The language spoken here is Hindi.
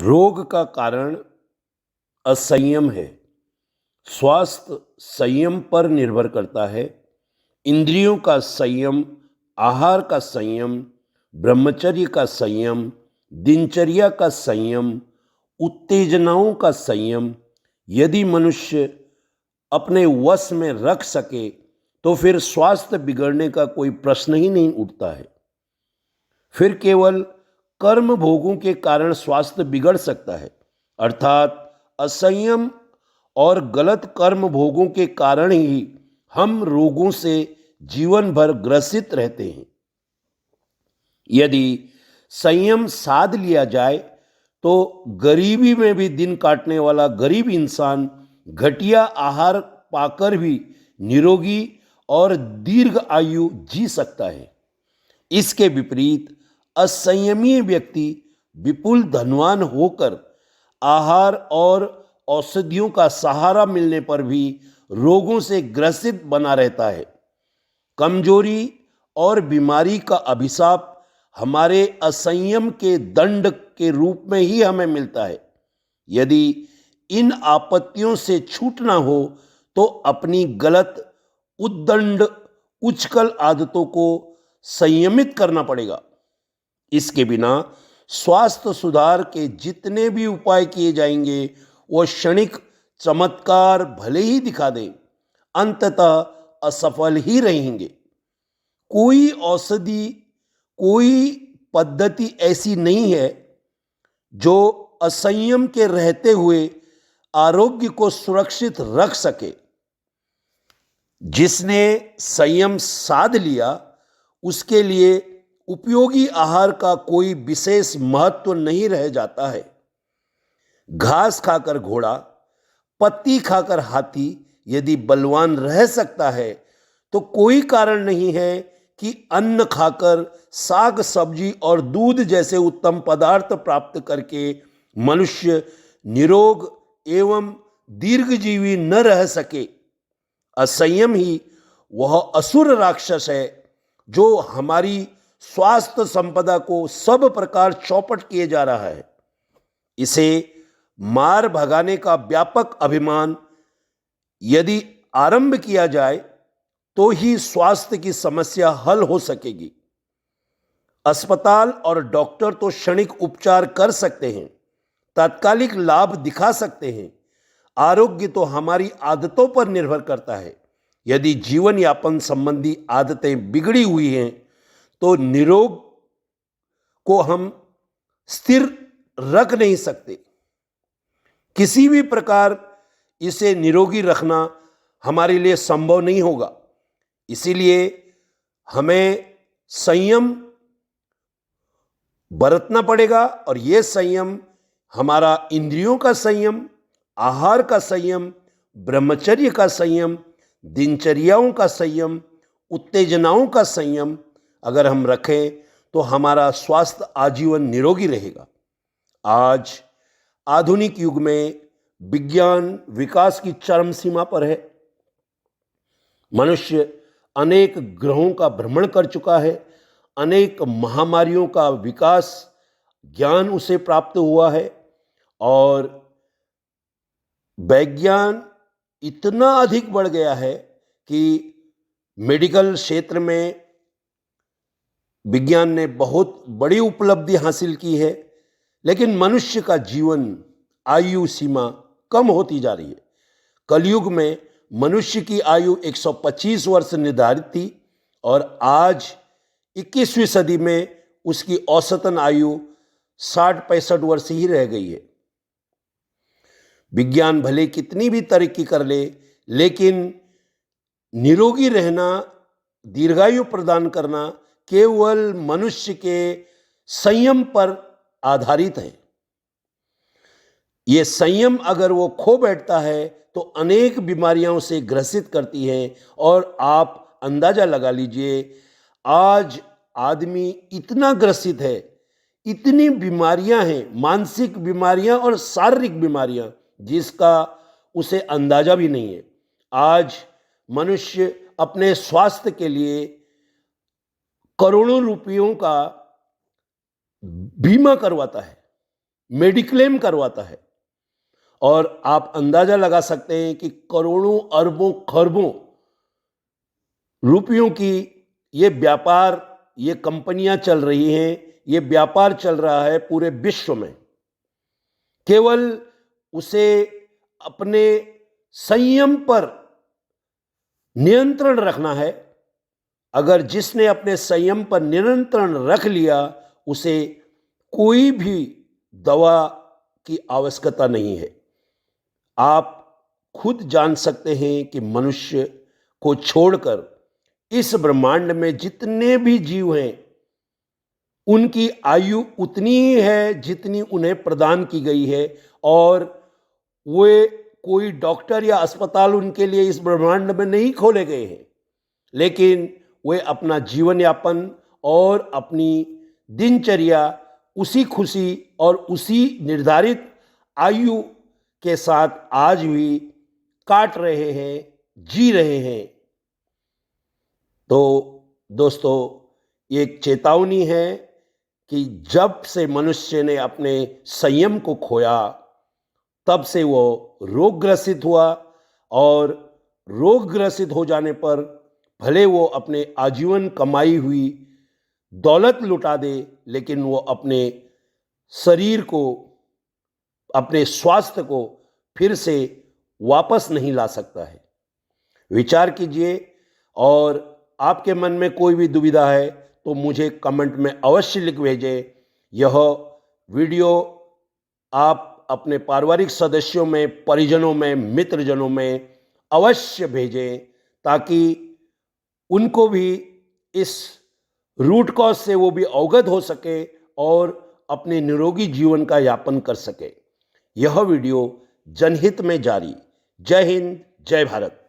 रोग का कारण असंयम है। स्वास्थ्य संयम पर निर्भर करता है। इंद्रियों का संयम, आहार का संयम, ब्रह्मचर्य का संयम, दिनचर्या का संयम, उत्तेजनाओं का संयम यदि मनुष्य अपने वश में रख सके तो फिर स्वास्थ्य बिगड़ने का कोई प्रश्न ही नहीं उठता है। फिर केवल कर्म भोगों के कारण स्वास्थ्य बिगड़ सकता है, अर्थात असंयम और गलत कर्म भोगों के कारण ही हम रोगों से जीवन भर ग्रसित रहते हैं। यदि संयम साध लिया जाए तो गरीबी में भी दिन काटने वाला गरीब इंसान घटिया आहार पाकर भी निरोगी और दीर्घ आयु जी सकता है। इसके विपरीत असंयमी व्यक्ति विपुल धनवान होकर आहार और औषधियों का सहारा मिलने पर भी रोगों से ग्रसित बना रहता है। कमजोरी और बीमारी का अभिशाप हमारे असंयम के दंड के रूप में ही हमें मिलता है। यदि इन आपत्तियों से छूटना हो तो अपनी गलत उद्दंड उच्छल आदतों को संयमित करना पड़ेगा। इसके बिना स्वास्थ्य सुधार के जितने भी उपाय किए जाएंगे वो क्षणिक चमत्कार भले ही दिखा दें, अंततः असफल ही रहेंगे। कोई औषधि, कोई पद्धति ऐसी नहीं है जो असंयम के रहते हुए आरोग्य को सुरक्षित रख सके। जिसने संयम साध लिया उसके लिए उपयोगी आहार का कोई विशेष महत्व नहीं रह जाता है। घास खाकर घोड़ा, पत्ती खाकर हाथी यदि बलवान रह सकता है तो कोई कारण नहीं है कि अन्न खाकर साग सब्जी और दूध जैसे उत्तम पदार्थ प्राप्त करके मनुष्य निरोग एवं दीर्घजीवी न रह सके। असंयम ही वह असुर राक्षस है जो हमारी स्वास्थ्य संपदा को सब प्रकार चौपट किए जा रहा है। इसे मार भगाने का व्यापक अभिमान यदि आरंभ किया जाए तो ही स्वास्थ्य की समस्या हल हो सकेगी। अस्पताल और डॉक्टर तो क्षणिक उपचार कर सकते हैं, तात्कालिक लाभ दिखा सकते हैं। आरोग्य तो हमारी आदतों पर निर्भर करता है। यदि जीवन यापन संबंधी आदतें बिगड़ी हुई हैं तो निरोग को हम स्थिर रख नहीं सकते। किसी भी प्रकार इसे निरोगी रखना हमारे लिए संभव नहीं होगा। इसीलिए हमें संयम बरतना पड़ेगा और यह संयम हमारा इंद्रियों का संयम, आहार का संयम, ब्रह्मचर्य का संयम, दिनचर्याओं का संयम, उत्तेजनाओं का संयम अगर हम रखें तो हमारा स्वास्थ्य आजीवन निरोगी रहेगा। आज आधुनिक युग में विज्ञान विकास की चरम सीमा पर है। मनुष्य अनेक ग्रहों का भ्रमण कर चुका है। अनेक महामारियों का विकास ज्ञान उसे प्राप्त हुआ है और विज्ञान इतना अधिक बढ़ गया है कि मेडिकल क्षेत्र में विज्ञान ने बहुत बड़ी उपलब्धि हासिल की है। लेकिन मनुष्य का जीवन आयु सीमा कम होती जा रही है। कलयुग में मनुष्य की आयु 125 वर्ष निर्धारित थी और आज 21वीं सदी में उसकी औसतन आयु 60-65 वर्ष ही रह गई है। विज्ञान भले कितनी भी तरक्की कर ले, लेकिन निरोगी रहना, दीर्घायु प्रदान करना केवल मनुष्य के संयम पर आधारित है। ये संयम अगर वो खो बैठता है तो अनेक बीमारियों से ग्रसित करती है। और आप अंदाजा लगा लीजिए, आज आदमी इतना ग्रसित है, इतनी बीमारियां हैं, मानसिक बीमारियां और शारीरिक बीमारियां, जिसका उसे अंदाजा भी नहीं है। आज मनुष्य अपने स्वास्थ्य के लिए करोड़ों रुपयों का बीमा करवाता है। मेडिक्लेम करवाता है। और आप अंदाजा लगा सकते हैं कि करोड़ों अरबों खरबों रुपयों की ये व्यापार, ये कंपनियां चल रही हैं, ये व्यापार चल रहा है पूरे विश्व में। केवल उसे अपने संयम पर नियंत्रण रखना है। अगर जिसने अपने संयम पर नियंत्रण रख लिया, उसे कोई भी दवा की आवश्यकता नहीं है। आप खुद जान सकते हैं कि मनुष्य को छोड़कर इस ब्रह्मांड में जितने भी जीव हैं, उनकी आयु उतनी ही है जितनी उन्हें प्रदान की गई है, और वे कोई डॉक्टर या अस्पताल उनके लिए इस ब्रह्मांड में नहीं खोले गए हैं, लेकिन वे अपना जीवन यापन और अपनी दिनचर्या उसी खुशी और उसी निर्धारित आयु के साथ आज भी काट रहे हैं, जी रहे हैं। तो दोस्तों, ये एक चेतावनी है कि जब से मनुष्य ने अपने संयम को खोया, तब से वो रोगग्रसित हुआ, और रोगग्रसित हो जाने पर भले वो अपने आजीवन कमाई हुई दौलत लुटा दे, लेकिन वो अपने शरीर को, अपने स्वास्थ्य को फिर से वापस नहीं ला सकता है। विचार कीजिए, और आपके मन में कोई भी दुविधा है तो मुझे कमेंट में अवश्य लिख भेजें। यह वीडियो आप अपने पारिवारिक सदस्यों में, परिजनों में, मित्रजनों में अवश्य भेजें, ताकि उनको भी इस रूट कॉज से वो भी अवगत हो सके और अपने निरोगी जीवन का यापन कर सके। यह वीडियो जनहित में जारी। जय हिंद, जय भारत।